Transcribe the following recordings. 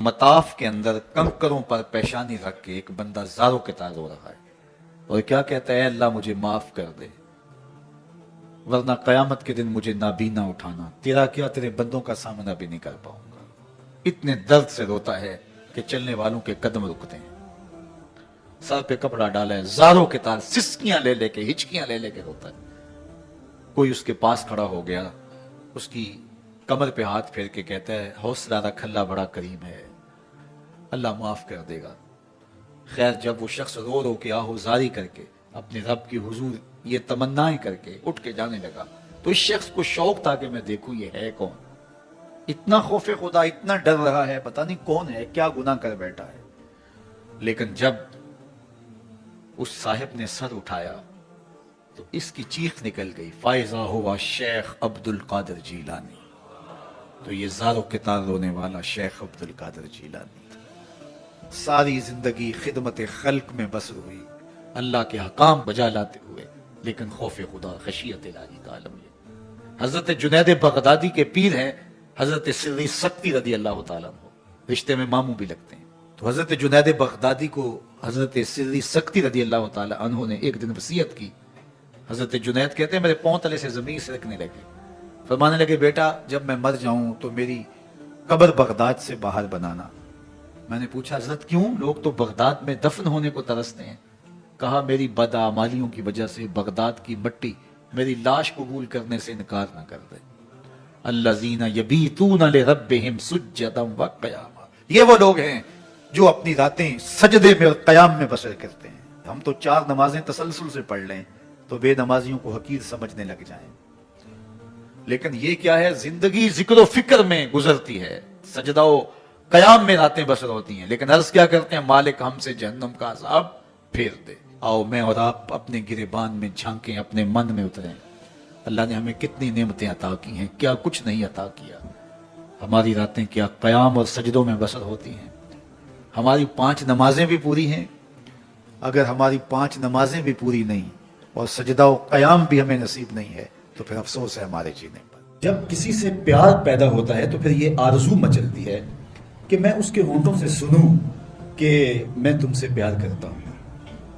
मताफ के अंदर कंकरों पर पेशानी रख के एक बंदा जारों के तार रो रहा है और क्या कहता है, अल्लाह मुझे माफ कर दे वरना कयामत के दिन मुझे नाबीना उठाना, तेरा क्या तेरे बंदों का सामना भी नहीं कर पाऊंगा। इतने दर्द से रोता है कि चलने वालों के कदम रुकते हैं। सर पे कपड़ा डाला है, जारों के तार सिसकियां ले लेके हिचकियां ले लेके रोता है। कोई उसके पास खड़ा हो गया, उसकी कमर पे हाथ फेर के कहता है, हौसला रख, अल्लाह बड़ा करीम है, अल्लाह माफ कर देगा। खैर जब वो शख्स रो रो के आहुजारी करके अपने रब की हुजूर ये तमन्नाएं करके उठ के जाने लगा, तो इस शख्स को शौक था कि मैं देखूं ये है कौन, इतना खौफे खुदा, इतना डर रहा है, पता नहीं कौन है, क्या गुनाह कर बैठा है। लेकिन जब उस साहिब ने सर उठाया तो इसकी चीख निकल गई, फायजा हुआ शेख अब्दुल कादिर जीलानी। तो ये जारों के तार रोने वाला शेख अब्दुल कादिर जीलानी था। सारी जिंदगी खिदमत खल्क में बसर हुई, अल्लाह के हकाम बजा लाते हुए, लेकिन खौफ खुदा खशियत इलाही का आलम ये। हजरत जुनैद बगदादी के पीर हैं हजरत सिर्री सक्ती रदी अल्लाह ताला अन्हु, रिश्ते में मामू भी लगते हैं। तो हजरत जुनैद बगदादी को हजरत सिर्री सक्ती रदी अल्लाह ताला अन्हु ने एक दिन वसीयत की। हजरत जुनैद कहते हैं मेरे पांव तले से जमीन सिरकने लगी, फरमाने लगे, बेटा जब मैं मर जाऊं तो मेरी कब्र बगदाद से बाहर बनाना। मैंने पूछा हजरत क्यों, लोग तो बगदाद में दफन होने को तरसते हैं। कहा मेरी बदआमालियों की वजह से बगदाद की मिट्टी मेरी लाश कबूल करने से इनकार न कर दे। अल्लज़ीना यबीतूना लिरब्बिहिम सुज्जदन व क़यामा, ये वो लोग हैं जो अपनी रातें सजदे में और क़याम में बसर करते हैं। हम तो 4 नमाजें तसलसल से पढ़ लें तो बेनमाजियों को हकीर समझने लग जाएं, लेकिन ये क्या है, जिंदगी जिक्र फिक्र में गुजरती है, सजदा कयाम में रातें बसर होती हैं। लेकिन अर्ज क्या करते हैं, मालिक हमसे जहन्नम का अज़ाब फेर दे। आओ मैं और आप अपने गिरेबान में झांकें, अपने मन में उतरें। अल्लाह ने हमें कितनी नेमतें अता की हैं, क्या कुछ नहीं अता किया। हमारी रातें क्या कयाम और सजदों में बसर होती हैं। हमारी 5 नमाजें भी पूरी हैं। अगर हमारी 5 नमाजें भी पूरी नहीं और सजदा और कयाम भी हमें नसीब नहीं है तो फिर अफसोस है हमारे जीने पर। जब किसी से प्यार पैदा होता है तो फिर ये आरज़ू मचलती है कि मैं उसके होंठों से सुनूं कि मैं तुमसे प्यार करता हूं।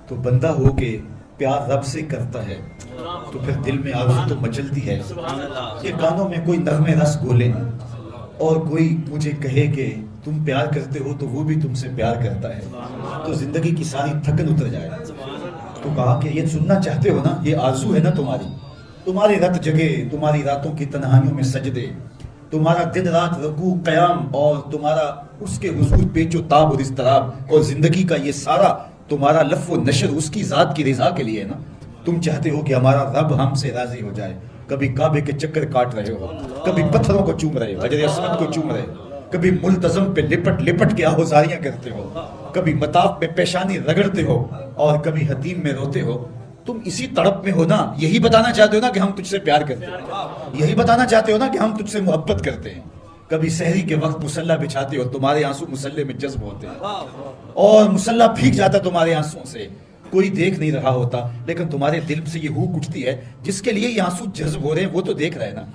तो बंदा हो के प्यार रब से करता है तो फिर दिल में आरज़ू तो मचलती है कि कानों में कोई नगमे रस बोले और कोई मुझे कहे कि तुम प्यार करते हो तो वो भी तुमसे प्यार करता है, तो जिंदगी की सारी थकन उतर जाए। तो कहा कि ये सुनना चाहते हो ना, ये आरज़ू है ना तुम्हारी रत जगे, तुम्हारी रातों की तन्हाइयों में सजदे, तुम्हारा दिन रात रुकू कयाम और तुम्हारा उसके हुजूर पेचो ताब और इस्तराब, और जिंदगी का ये सारा तुम्हारा लफ्ज़ नशर उसकी ज़ात की रिज़ा के लिए है ना। तुम चाहते हो कि हमारा रब हमसे राज़ी हो जाए। कभी काबे के चक्कर काट रहे हो, कभी पत्थरों को चूम रहे हो, हजर अस्वद को चूम रहे हो, कभी मुल्तज़म पे लिपट लिपट के आहुजारियां करते हो, कभी मताफ पे पेशानी रगड़ते हो और कभी हतीम में रोते हो। तुम इसी तड़प में हो ना, यही बताना चाहते हो ना कि हम तुझसे प्यार करते हैं, यही बताना चाहते हो ना कि हम तुझसे मोहब्बत करते हैं। कभी सहरी के वक्त मुसल्ला बिछाते हो, तुम्हारे आंसू मुसल्ले में जज्ब होते हैं और मुसल्ला भीग जाता तुम्हारे आंसुओं से। कोई देख नहीं रहा होता लेकिन तुम्हारे दिल से ये हूक उठती है, जिसके लिए ये आंसू जज्ब हो रहे हैं वो तो देख रहे हैं ना।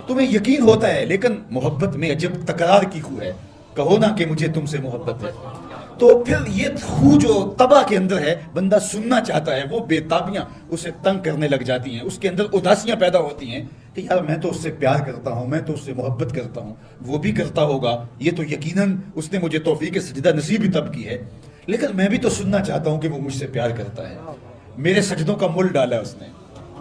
तुम्हें यकीन होता है लेकिन मोहब्बत में अजब तकरार की खू है। कहो ना कि मुझे तुमसे मोहब्बत है, तो फिर ये खू जो तबा के अंदर है, बंदा सुनना चाहता है, वो बेताबियां उसे तंग करने लग जाती हैं, उसके अंदर उदासियां पैदा होती हैं कि यार मैं तो उससे प्यार करता हूं, मैं तो उससे मोहब्बत करता हूं, वो भी करता होगा, ये तो यकीनन उसने मुझे तौफीक सजदा नसीब ही तब की है, लेकिन मैं भी तो सुनना चाहता हूं कि वो मुझसे प्यार करता है। मेरे सजदों का मुल डाला उसने।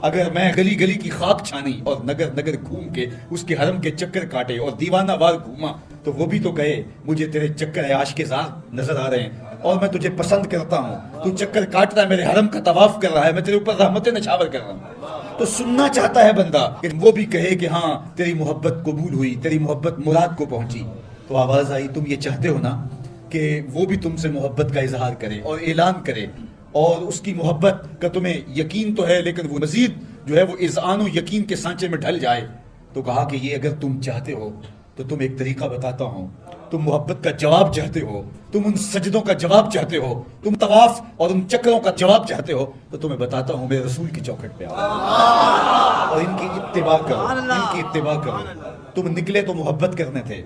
अगर मैं गली गली की खाक छानी और नगर नगर घूम के उसके हरम के चक्कर काटे और दीवाना वार घूमा तो वो भी तो कहे मुझे तेरे चक्कर आशिक़े ज़ात नजर आ रहे हैं और मैं तुझे पसंद करता हूँ, तू चक्कर काट रहा है, मेरे हरम का तवाफ कर रहा है, मैं तेरे ऊपर रहमतें नछावर कर रहा हूँ। तो सुनना चाहता है बंदा कि वो भी कहे कि हाँ तेरी मोहब्बत कबूल हुई, तेरी मोहब्बत मुराद को पहुंची। तो आवाज़ आई, तुम ये चाहते हो ना कि वो भी तुमसे मोहब्बत का इजहार करे और ऐलान करे और उसकी मोहब्बत का तुम्हें यकीन तो है लेकिन वो मजीद जो है वो इज़ान यकीन के सांचे में ढल जाए। तो कहा कि ये अगर तुम चाहते हो तो तुम एक तरीका बताता हूँ, तुम मोहब्बत का जवाब चाहते हो, तुम उन सजदों का जवाब चाहते हो, तुम तवाफ और उन चक्रों का जवाब चाहते हो, तो तुम्हें बताता हूँ मेरे रसूल की चौखट पे आओ और इनकी इत्तिबा करो, इनकी इत्तिबा करो। तुम निकले तो मोहब्बत करने थे,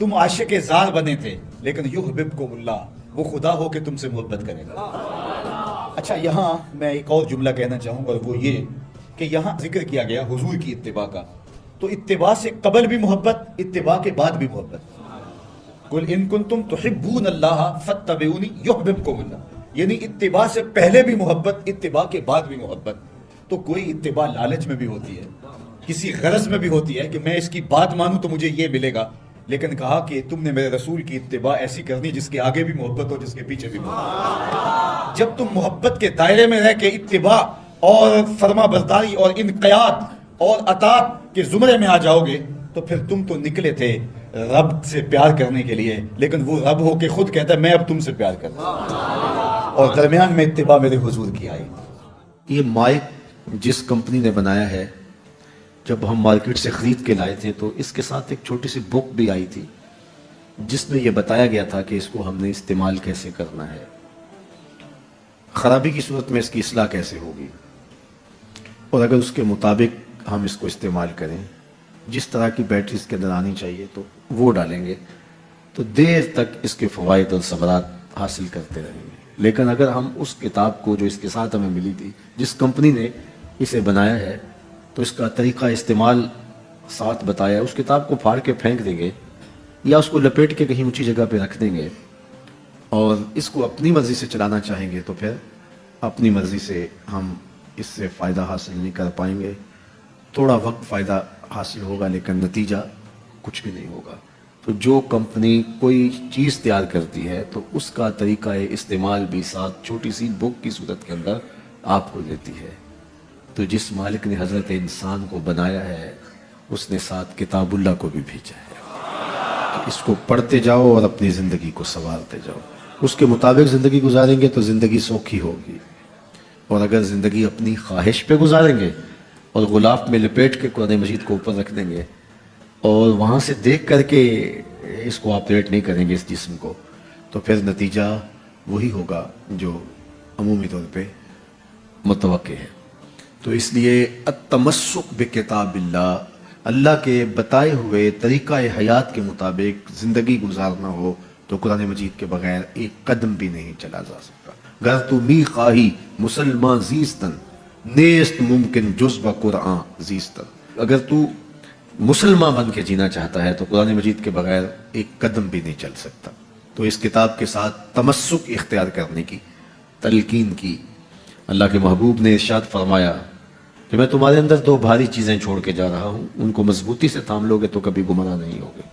तुम आशिक जार बने थे, लेकिन युहिब्बुकुमुल्लाह, वो खुदा हो के तुमसे मोहब्बत करेगा। अच्छा, यहाँ मैं एक और जुमला कहना चाहूँगा, वो ये कि यहाँ जिक्र किया गया हुजूर की इत्तिबा का, तो इत्तिबा से कबल भी मोहब्बत, इत्तिबा के बाद भी मोहब्बत। कुल इन कुंतुम तुहिब्बूनल्लाह फत्तबिऊनी युहिब्बुकुमुल्लाह, यानी इत्तिबा से पहले भी मोहब्बत, इत्तिबा के बाद भी मोहब्बत। तो कोई इत्तिबा लालच में भी होती है, किसी गरज में भी होती है कि मैं इसकी बात मानूं तो मुझे ये मिलेगा, लेकिन कहा कि तुमने मेरे रसूल की इत्तिबा ऐसी करनी जिसके आगे भी मोहब्बत हो, जिसके पीछे भी मोहब्बत। जब तुम मोहब्बत के दायरे में रह के इत्तिबा और फरमा बरदारी और इनक़ियाद और अताअत के जुमरे में आ जाओगे, तो फिर तुम तो निकले थे रब से प्यार करने के लिए, लेकिन वो रब हो के खुद कहता है मैं अब तुमसे प्यार करता हूं, और दरमियान में इत्तिबा मेरे हुजूर की आई। ये माइक जिस कंपनी ने बनाया है, जब हम मार्केट से खरीद के लाए थे तो इसके साथ एक छोटी सी बुक भी आई थी जिसमें यह बताया गया था कि इसको हमने इस्तेमाल कैसे करना है, खराबी की सूरत में इसकी इस्लाह कैसे होगी, और अगर उसके मुताबिक हम इसको इस्तेमाल करें, जिस तरह की बैटरी इसके अंदर आनी चाहिए तो वो डालेंगे, तो देर तक इसके फ़वाइद और समरात हासिल करते रहेंगे। लेकिन अगर हम उस किताब को जो इसके साथ हमें मिली थी, जिस कंपनी ने इसे बनाया है, तो इसका तरीका इस्तेमाल साथ बताया, उस किताब को फाड़ के फेंक देंगे या उसको लपेट के कहीं ऊंची जगह पे रख देंगे और इसको अपनी मर्जी से चलाना चाहेंगे तो फिर अपनी मर्जी से हम इससे फ़ायदा हासिल नहीं कर पाएंगे। थोड़ा वक्त फ़ायदा हासिल होगा लेकिन नतीजा कुछ भी नहीं होगा। तो जो कंपनी कोई चीज़ तैयार करती है तो उसका तरीका इस्तेमाल भी साथ छोटी सी बुक की सूरत के अंदर आपको देती है। तो जिस मालिक ने हज़रत इंसान को बनाया है, उसने साथ किताबुल्लाह को भी भेजा है कि इसको पढ़ते जाओ और अपनी ज़िंदगी को संवारते जाओ। उसके मुताबिक ज़िंदगी गुजारेंगे तो ज़िंदगी सौखी होगी, और अगर ज़िंदगी अपनी ख्वाहिश पे गुजारेंगे और गुलाफ में लपेट के कुरान मजीद को ऊपर रख देंगे और वहाँ से देख करके इसको ऑपरेट नहीं करेंगे इस जिस्म को, तो फिर नतीजा वही होगा जो अमूमी तौर पे मुतवक्के है। तो इसलिए अत्तमस्सुक बिकिताबिल्लाह, अल्लाह के बताए हुए तरीक़ा हयात के मुताबिक ज़िंदगी गुजारना हो तो कुरान मजीद के बगैर एक कदम भी नहीं चला जा सकता। गर तू मी खाही मुसलमान जीस्तन नेस्त मुमकिन जुज़्ब कुरान जीस्तन, अगर तू मुसलमान बन के जीना चाहता है तो कुरान मजीद के बगैर एक कदम भी नहीं चल सकता। तो इस किताब के साथ तमस्सुक इख्तियार करने की तलकीन की। अल्लाह के महबूब ने इरशाद फरमाया कि मैं तुम्हारे अंदर दो भारी चीज़ें छोड़ के जा रहा हूँ, उनको मजबूती से थाम लोगे तो कभी गुमराह नहीं होगे।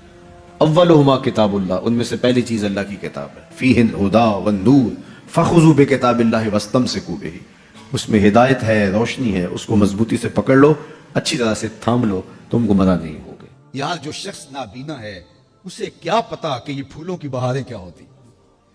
अव्वलुहुमा किताबुल्लाह, उनमें से पहली चीज़ अल्लाह की किताब है। फीहिल हुदा वन नूर फखुज़ू बिकिताबिल्लाहि वस्तमसिकू बिही, उसमें हिदायत है, रोशनी है, उसको मजबूती से पकड़ लो, अच्छी तरह से थाम लो, तुम गुमराह नहीं होगे। यार जो शख्स नाबीना है उसे क्या पता कि ये फूलों की बहारें क्या होती,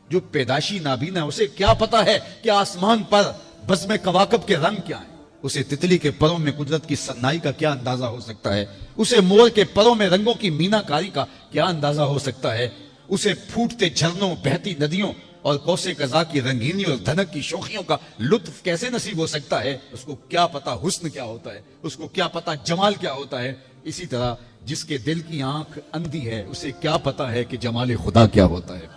जो पैदाशी नाबीना है उसे क्या पता है कि आसमान पर बज़्म कवाकब के रंग क्या है, उसे तितली के परों में कुदरत की सन्नाई का क्या अंदाजा हो सकता है, उसे मोर के परों में रंगों की मीनाकारी का क्या अंदाजा हो सकता है, उसे फूटते झरनों, बहती नदियों और कौसे कज़ा की रंगीनी और धनक की शोखियों का लुत्फ कैसे नसीब हो सकता है। उसको क्या पता हुस्न क्या होता है, उसको क्या पता जमाल क्या होता है। इसी तरह जिसके दिल की आंख अंधी है उसे क्या पता है कि जमाल खुदा क्या होता है,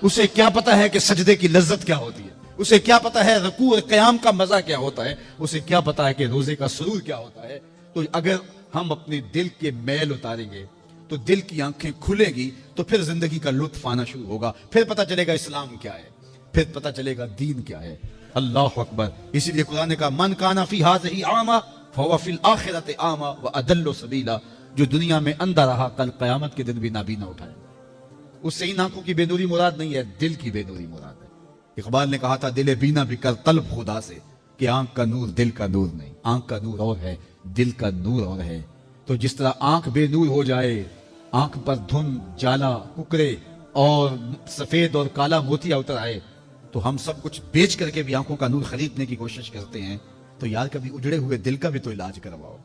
उसे क्या पता है कि सजदे की लज्जत क्या होती है, उसे क्या पता है रुकू और क़याम का मजा क्या होता है, उसे क्या पता है कि रोजे का सुरूर क्या होता है। तो अगर हम अपने दिल के मैल उतारेंगे तो दिल की आंखें खुलेगी तो फिर जिंदगी का लुत्फ आना शुरू होगा, फिर पता चलेगा इस्लाम क्या है, फिर पता चलेगा दीन क्या है। अल्लाह अकबर। इसीलिए कुरान का मन काना फी हाज़िही आमा फहुवा फिल आखिरति आमा व अदल्लु सबीला, जो दुनिया में अंधा रहा कल क़यामत के दिन भी नाबीना उठाए। उससे इन आंखों की बेनूरी मुराद नहीं है, दिल की बेनूरी मुराद है। इकबाल ने कहा था दिल बीना भी कर तलब खुदा से, कि आंख का नूर दिल का नूर नहीं, आंख का नूर और है, दिल का नूर और है। तो जिस तरह आंख बेनूर हो जाए, आंख पर धुंध, जाला, कुकरे और सफेद और काला मोतिया उतर आए, तो हम सब कुछ बेच करके भी आंखों का नूर खरीदने की कोशिश करते हैं। तो यार कभी उजड़े हुए दिल का भी तो इलाज करवाओ।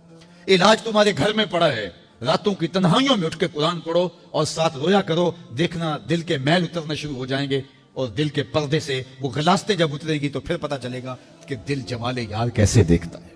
इलाज तुम्हारे घर में पड़ा है, रातों की तन्हाइयों में उठ के कुरान पढ़ो और साथ रोया करो, देखना दिल के मैल उतरना शुरू हो जाएंगे और दिल के पर्दे से वो गलास्ते जब उतरेगी तो फिर पता चलेगा कि दिल जमाले यार कैसे देखता है।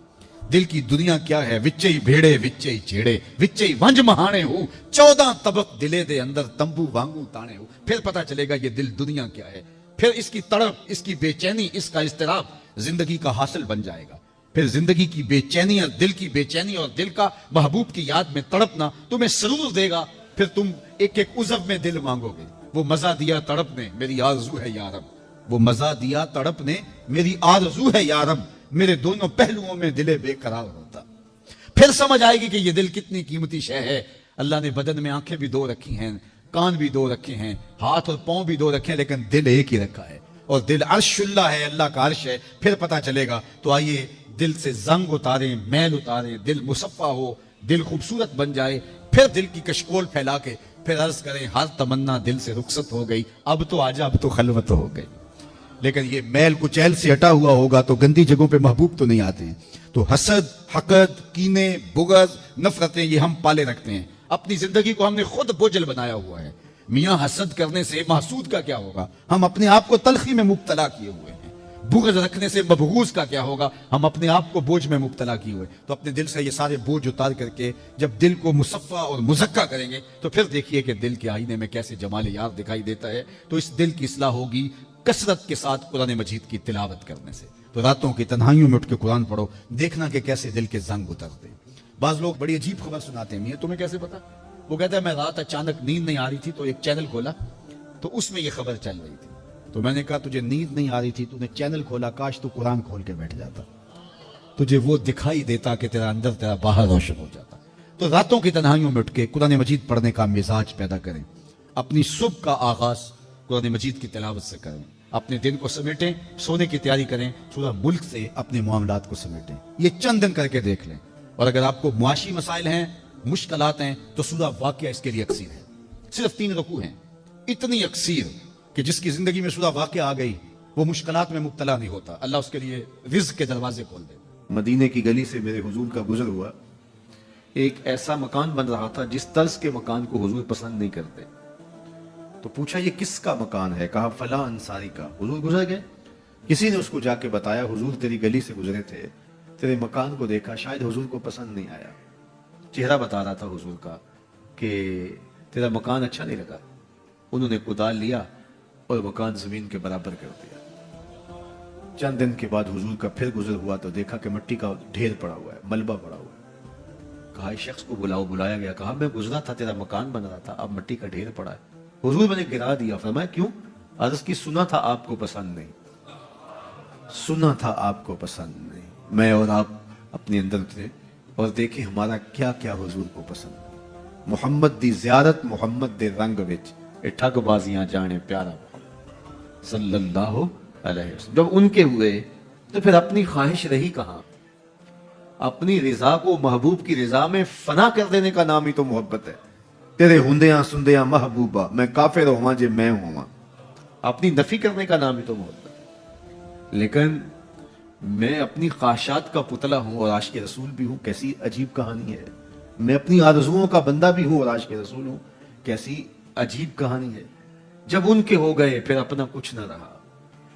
दिल की दुनिया क्या है, विच्चे ही भेड़े विच्चे ही छेड़े, विच्चे ही वंज महाने हूं, 14 तबक दिले दे अंदर तंबू वांगू ताने हूं। फिर पता चलेगा ये दिल दुनिया क्या है, फिर इसकी तड़प, इसकी बेचैनी, इसका इस्तिराब जिंदगी का हासिल बन जाएगा। फिर जिंदगी की बेचैनी और दिल की बेचैनी और दिल का महबूब की याद में तड़पना तुम्हें सरूर देगा। फिर तुम एक एक उज़व में दिल मांगोगे, वो मजा दिया तड़प ने मेरी आरज़ू है यारब, वो मजा दिया तड़प ने मेरी आरज़ू है यारब, मेरे दोनों पहलुओं में दिले बेकरार होता। फिर समझ आएगी कि ये दिल कितनी कीमती शय है। अल्लाह ने बदन में आंखें भी दो रखी हैं, कान भी दो रखे हैं, हाथ और पांव भी दो रखे हैं, लेकिन दिल एक ही रखा है और दिल अर्शुल्लाह है, अल्लाह का अर्श है। फिर पता चलेगा। तो आइए दिल से जंग उतारे, मैल उतारे, दिल मुसफ़ा हो, दिल खूबसूरत बन जाए। फिर दिल की कशकोल फैला के फिर अर्ज करें हर तमन्ना दिल से रुखसत हो गई, अब तो आजा, अब तो खलवत हो गई। लेकिन ये मैल कुचैल से हटा हुआ होगा तो गंदी जगहों पे महबूब तो नहीं आते हैं। तो हसद, हकद, कीने, बुगज, नफरतें ये हम पाले रखते हैं। अपनी जिंदगी को हमने खुद बोझल बनाया हुआ है। मियां हसद करने से महसूद का क्या होगा, हम अपने आप को तलखी में मुब्तला किए हुए हैं। बुग़्ज़ रखने से मबगूज़ का क्या होगा, हम अपने आप को बोझ में मुब्तला किए हुए। तो अपने दिल से ये सारे बोझ उतार करके जब दिल को मुसफ़्फ़ा और मुज़क्का करेंगे तो फिर देखिए कि दिल के आईने में कैसे जमाल यार दिखाई देता है। तो इस दिल की इस्लाह होगी कसरत के साथ कुरान मजीद की तिलावत करने से। तो रातों की तन्हाइयों में उठ के कुरान पढ़ो, देखना कि कैसे दिल के जंग उतरते। बाज लोग बड़ी अजीब खबर सुनाते हैं, मियां तुम्हें कैसे पता? वो कहता है मैं रात अचानक नींद नहीं आ रही थी तो एक चैनल खोला तो उसमें ये खबर चल रही थी। तो मैंने कहा तुझे नींद नहीं आ रही थी, तूने चैनल खोला, काश तू कुरान खोल के बैठ जाता, तुझे वो दिखाई देता कि तेरा अंदर तेरा बाहर रोशन हो जाता। तो रातों की तन्हाइयों में उठ के कुरान मजीद पढ़ने का मिजाज पैदा करें। अपनी सुबह का आगाज कुरान मजीद की तिलावत से करें। अपने दिन को समेटें, सोने की तैयारी करें, सूरह मुल्क से अपने मामलात को समेटें। ये चंद दिन करके देख लें। और अगर आपको मुआशी मसाइल हैं, मुश्किलात हैं, तो सूरह वाक़िया इसके लिए अक्सीर है। सिर्फ 3 रुकू हैं, इतनी अक्सीर कि जिसकी जिंदगी में सूरह वाक़िया आ गई वो मुश्किलात में मुब्तला नहीं होता। अल्लाह उसके लिए रिज़्क़ के दरवाजे खोल दे। मदीने की गली से मेरे हुजूर का गुजर हुआ। एक ऐसा मकान बन रहा था जिस तर्ज के मकान को हुजूर पसंद नहीं करते। तो पूछा ये किसका मकान है? कहा फला अंसारी का। हुजूर गुजर गए, किसी ने उसको जाके बताया हुजूर तेरी गली से गुजरे थे, तेरे मकान को देखा, शायद हुजूर को पसंद नहीं आया। चेहरा बता रहा था हुजूर का कि तेरा मकान अच्छा नहीं लगा। उन्होंने कुदाल लिया और मकान जमीन के बराबर कर दिया। चंद दिन के बाद हुजूर का फिर गुजर हुआ तो देखा कि मिट्टी का ढेर पड़ा हुआ है, मलबा पड़ा हुआ है। कहा इस शख्स को बुलाओ। बुलाया गया, कहा मैं गुजरा था, तेरा मकान बन रहा था, अब मिट्टी का ढेर पड़ा है। हुजूर मैंने गिरा दिया। फरमाया क्यों? अर्ज की सुना था आपको पसंद नहीं, सुना था आपको पसंद नहीं। मैं और आप अपने अंदर थे और देखे हमारा क्या क्या हुजूर को पसंद। मुहम्मद दी ज़ियारत मुहम्मद दे रंग विच ए ठगबाजियां जाने प्यारा सल्लल्लाहु अलैहि वसल्लम। जब उनके हुए तो फिर अपनी ख्वाहिश रही कहां? अपनी रिजा को महबूब की रिजा में फना कर देने का नाम ही तो मोहब्बत है। तेरे हुंदियां सुंदियां महबूबा मैं काफिर होवां जे मैं होवां, अपनी नफी करने का नाम ही तो मोहब्बत है। लेकिन मैं अपनी ख्वाहिशात का पुतला हूं और आशिक़ रसूल भी हूं, कैसी अजीब कहानी है। मैं अपनी आरज़ुओं का बंदा भी हूं और आशिक़ रसूल हूं, कैसी अजीब कहानी है। जब उनके हो गए फिर अपना कुछ ना रहा।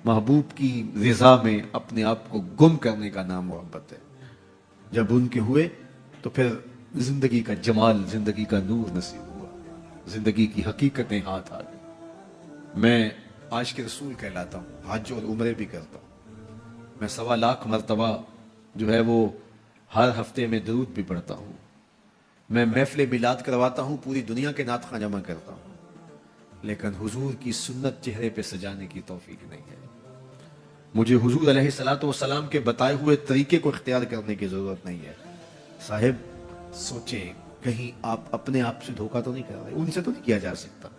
महबूब की रिजा में अपने आप को गुम करने का नाम मोहब्बत है। जब उनके हुए तो फिर जिंदगी का जमाल, जिंदगी का नूर नसीब हुआ, जिंदगी की हकीकतें हाथ आ गई। मैं आशिक़ रसूल कहलाता हूँ, हज और उम्रे भी करता हूँ। मैं 1.25 लाख मरतबा जो है वो हर हफ्ते में दरूद भी पढ़ता हूँ। मैं महफ़िल मिलाद करवाता हूँ, पूरी दुनिया के नात खां जमा करता हूँ। लेकिन हुजूर की सुन्नत चेहरे पे सजाने की तौफीक नहीं है। मुझे हुजूर अलैहिस्सलातु वस्सलाम के बताए हुए तरीके को इख्तियार करने की जरूरत नहीं है। साहिब सोचें, कहीं आप अपने आप से धोखा तो नहीं कर रहे? उनसे तो नहीं किया जा सकता।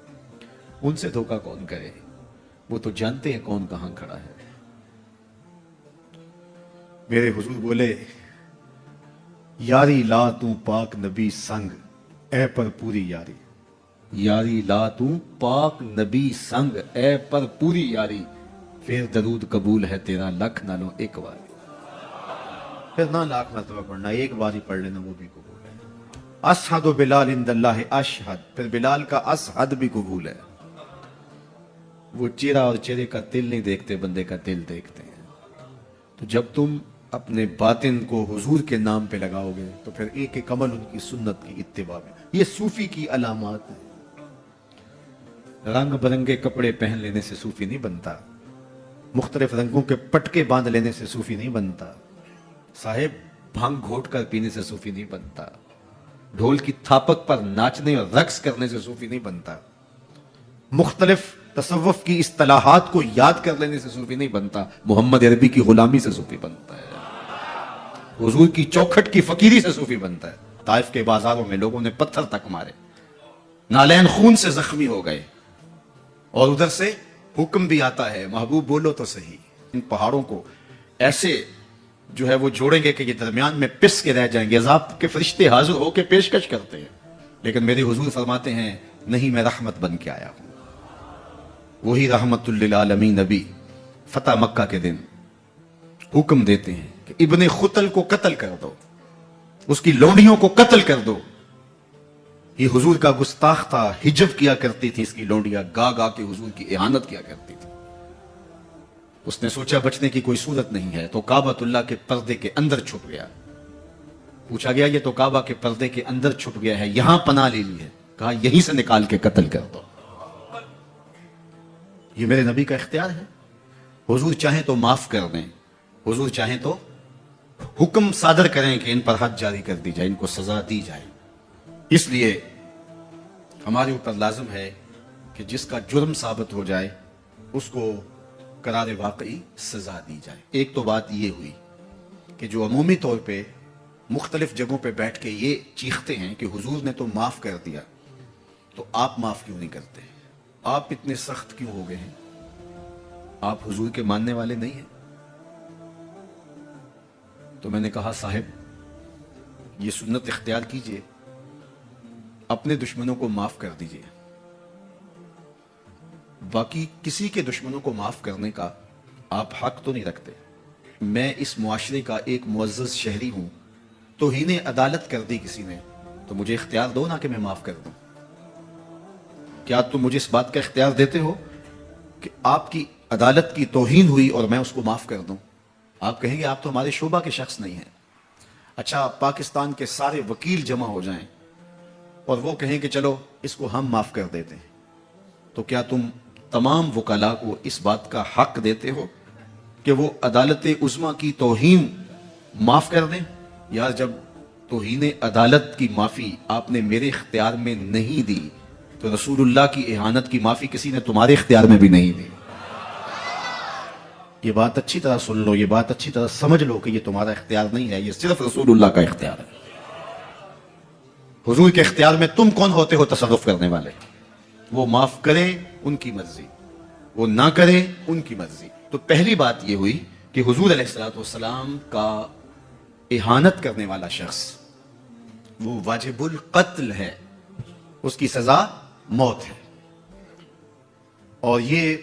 उनसे धोखा कौन करे? वो तो जानते हैं कौन कहां खड़ा है। मेरे हुजूर बोले यारी ला तू पाक नबी संग ए पर पूरी यारी, यारी ला तू पाक नबी संग ए पर पूरी यारी, फिर दरूद कबूल है तेरा लख ना लो एक बार। फिर ना लाख मरतबा पढ़ना, एक बार ही पढ़ लेना वो भी कबूल है। असहदु बिलाल इंदल्लाह अशहद, फिर बिलाल का असहद भी कबूल है। वो चेहरा और चेहरे का दिल नहीं देखते, बंदे का दिल देखते हैं। तो जब तुम اپنے باطن کو حضور کے نام پہ لگاؤ گے تو پھر ایک ایک عمل ان کی سنت کی اتباع میں. یہ صوفی کی علامات ہیں. رنگ برنگے کپڑے پہن لینے سے صوفی نہیں بنتا. مختلف رنگوں کے پٹکے باندھ لینے سے صوفی نہیں بنتا. صاحب بھنگ گھوٹ کر پینے سے صوفی نہیں بنتا. ڈھول کی تھاپک پر ناچنے اور رقص کرنے سے صوفی نہیں بنتا. مختلف تصوف کی اصطلاحات کو یاد کر لینے سے صوفی نہیں بنتا. محمد عربی کی غلامی سے صوفی بنتا ہے. حضور کی چوکھٹ کی فقیری سے صوفی بنتا ہے. طائف کے بازاروں میں لوگوں نے پتھر تک مارے, نالین خون سے زخمی ہو گئے, اور ادھر سے حکم بھی آتا ہے محبوب بولو تو صحیح. ان پہاڑوں کو ایسے جو ہے وہ جوڑیں گے کہ یہ درمیان میں پس کے رہ جائیں گے. عذاب کے فرشتے حاضر ہو کے پیشکش کرتے ہیں, لیکن میرے حضور فرماتے ہیں نہیں, میں رحمت بن کے آیا ہوں. وہی رحمت للعالمین نبی فتح مکہ کے دن حکم دیتے ہیں کہ ابن خطل کو قتل کر دو, اس کی لونڈیوں کو قتل کر دو. یہ حضور کا گستاخ تھا, ہجب کیا کرتی تھی اس کی لونڈیاں, گا گا کے حضور کی اہانت کیا کرتی تھی. اس نے سوچا بچنے کی کوئی صورت نہیں ہے تو کعبۃ اللہ کے پردے کے اندر چھپ گیا. پوچھا گیا یہ تو کعبہ کے پردے کے اندر چھپ گیا ہے, یہاں پناہ لے لی ہے. کہا یہیں سے نکال کے قتل کر دو. یہ میرے نبی کا اختیار ہے. حضور چاہیں تو معاف کر دیں, حضور چاہیں تو حکم صادر کریں کہ ان پر حد جاری کر دی جائے, ان کو سزا دی جائے. اس لیے ہمارے اوپر لازم ہے کہ جس کا جرم ثابت ہو جائے اس کو قرار واقعی سزا دی جائے. ایک تو بات یہ ہوئی کہ جو عمومی طور پہ مختلف جگہوں پہ بیٹھ کے یہ چیختے ہیں کہ حضور نے تو معاف کر دیا, تو آپ معاف کیوں نہیں کرتے؟ آپ اتنے سخت کیوں ہو گئے ہیں؟ آپ حضور کے ماننے والے نہیں ہیں؟ تو میں نے کہا صاحب یہ سنت اختیار کیجئے, اپنے دشمنوں کو معاف کر دیجئے, باقی کسی کے دشمنوں کو معاف کرنے کا آپ حق تو نہیں رکھتے. میں اس معاشرے کا ایک معزز شہری ہوں, توہین عدالت کر دی کسی نے تو مجھے اختیار دو نا کہ میں معاف کر دوں. کیا تم مجھے اس بات کا اختیار دیتے ہو کہ آپ کی عدالت کی توہین ہوئی اور میں اس کو معاف کر دوں؟ آپ کہیں گے آپ تو ہمارے شعبہ کے شخص نہیں ہیں. اچھا پاکستان کے سارے وکیل جمع ہو جائیں اور وہ کہیں کہ چلو اس کو ہم معاف کر دیتے ہیں, تو کیا تم تمام وکلاء کو اس بات کا حق دیتے ہو کہ وہ عدالت عظمیٰ کی توہین معاف کر دیں؟ یار جب توہین عدالت کی معافی آپ نے میرے اختیار میں نہیں دی تو رسول اللہ کی اہانت کی معافی کسی نے تمہارے اختیار میں بھی نہیں دی. یہ بات اچھی طرح سن لو, یہ بات اچھی طرح سمجھ لو کہ یہ تمہارا اختیار نہیں ہے, یہ صرف رسول اللہ کا اختیار ہے. حضور کے اختیار میں تم کون ہوتے ہو تصرف کرنے والے؟ وہ معاف کرے ان کی مرضی, وہ نہ کرے ان کی مرضی. تو پہلی بات یہ ہوئی کہ حضور علیہ الصلوۃ والسلام کا اہانت کرنے والا شخص وہ واجب القتل ہے, اس کی سزا موت ہے. اور یہ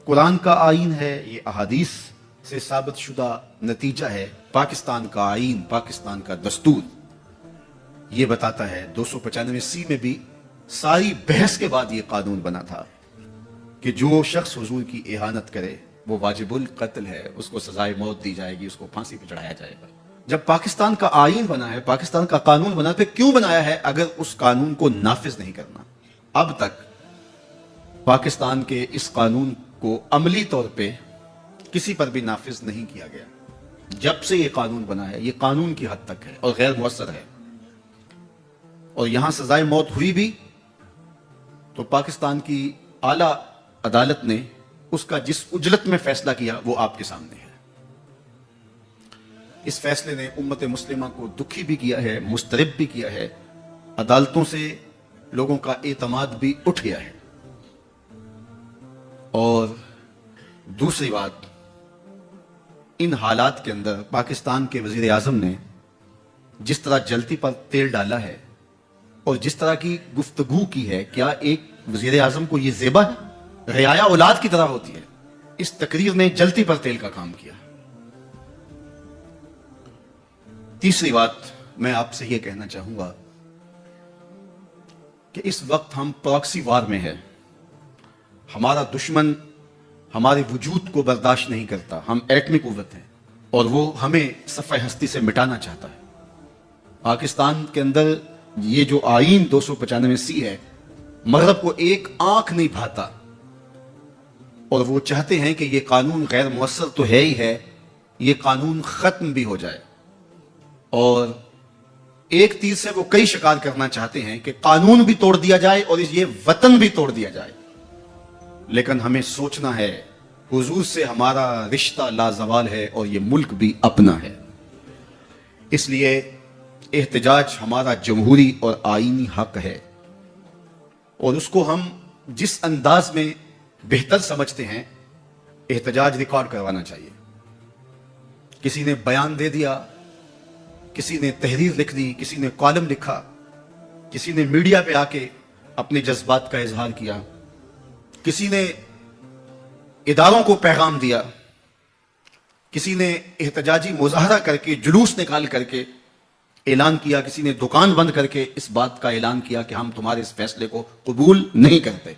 قرآن کا آئین ہے, یہ احادیث سے ثابت شدہ نتیجہ ہے. پاکستان کا آئین, پاکستان کا دستور یہ بتاتا ہے, 295 میں بھی ساری بحث کے بعد یہ قانون بنا تھا کہ جو شخص حضور کی اہانت کرے وہ واجب القتل ہے, اس کو سزائے موت دی جائے گی, اس کو پھانسی پہ چڑھایا جائے گا. جب پاکستان کا آئین بنا ہے, پاکستان کا قانون بنا, پھر کیوں بنایا ہے اگر اس قانون کو نافذ نہیں کرنا؟ اب تک پاکستان کے اس قانون کو عملی طور پہ کسی پر بھی نافذ نہیں کیا گیا. جب سے یہ قانون بنا ہے یہ قانون کی حد تک ہے اور غیر مؤثر ہے. اور یہاں سزائے موت ہوئی بھی تو پاکستان کی اعلیٰ عدالت نے اس کا جس اجلت میں فیصلہ کیا وہ آپ کے سامنے ہے. اس فیصلے نے امت مسلمہ کو دکھی بھی کیا ہے, مضطرب بھی کیا ہے, عدالتوں سے لوگوں کا اعتماد بھی اٹھ گیا ہے. اور دوسری بات, ان حالات کے اندر پاکستان کے وزیر اعظم نے جس طرح جلتی پر تیل ڈالا ہے اور جس طرح کی گفتگو کی ہے, کیا ایک وزیر اعظم کو یہ زیبا ہے؟ رعایا اولاد کی طرح ہوتی ہے. اس تقریر نے جلتی پر تیل کا کام کیا. تیسری بات میں آپ سے یہ کہنا چاہوں گا کہ اس وقت ہم پراکسی وار میں ہیں. ہمارا دشمن ہمارے وجود کو برداشت نہیں کرتا. ہم ایٹمی قوت ہیں, اور وہ ہمیں صفحہ ہستی سے مٹانا چاہتا ہے. پاکستان کے اندر یہ جو آئین 295C ہے، مغرب کو ایک آنکھ نہیں بھاتا، اور وہ چاہتے ہیں کہ یہ قانون غیر مؤثر تو ہے ہی ہے، یہ قانون ختم بھی ہو جائے. اور ایک تیر سے وہ کئی شکار کرنا چاہتے ہیں کہ قانون بھی توڑ دیا جائے اور یہ وطن بھی توڑ دیا جائے. لیکن ہمیں سوچنا ہے حضور سے ہمارا رشتہ لازوال ہے اور یہ ملک بھی اپنا ہے. اس لیے احتجاج ہمارا جمہوری اور آئینی حق ہے، اور اس کو ہم جس انداز میں بہتر سمجھتے ہیں احتجاج ریکارڈ کروانا چاہیے. کسی نے بیان دے دیا، کسی نے تحریر لکھ دی، کسی نے کالم لکھا، کسی نے میڈیا پہ آ کے اپنے جذبات کا اظہار کیا، کسی نے اداروں کو پیغام دیا، کسی نے احتجاجی مظاہرہ کر کے جلوس نکال کر کے اعلان کیا، کسی نے دکان بند کر کے اس بات کا اعلان کیا کہ ہم تمہارے اس فیصلے کو قبول نہیں کرتے.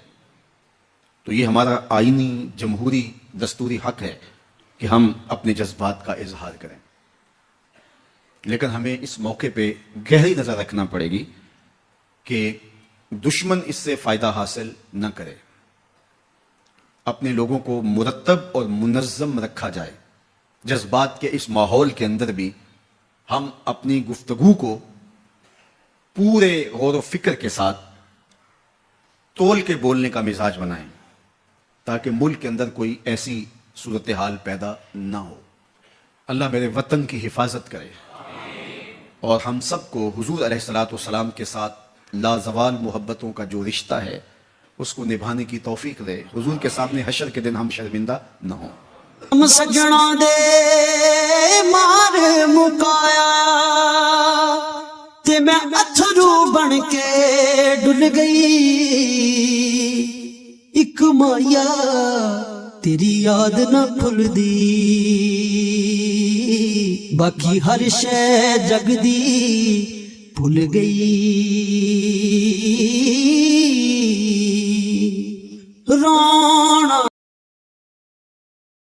تو یہ ہمارا آئینی جمہوری دستوری حق ہے کہ ہم اپنے جذبات کا اظہار کریں. لیکن ہمیں اس موقع پہ گہری نظر رکھنا پڑے گی کہ دشمن اس سے فائدہ حاصل نہ کرے. اپنے لوگوں کو مرتب اور منظم رکھا جائے. جذبات کے اس ماحول کے اندر بھی ہم اپنی گفتگو کو پورے غور و فکر کے ساتھ تول کے بولنے کا مزاج بنائیں، تاکہ ملک کے اندر کوئی ایسی صورتحال پیدا نہ ہو. اللہ میرے وطن کی حفاظت کرے اور ہم سب کو حضور علیہ الصلوۃ والسلام کے ساتھ لازوال محبتوں کا جو رشتہ ہے اس کو نبھانے کی توفیق دے. حضور کے سامنے حشر کے دن ہم شرمندہ نہ ہوں. ہم سجنا دے مار مکایا تے میں اتھرو بن کے ڈل گئی. ایک مایا تیری یاد نہ بھول دی، باقی ہر شے جگ دی بھول گئی.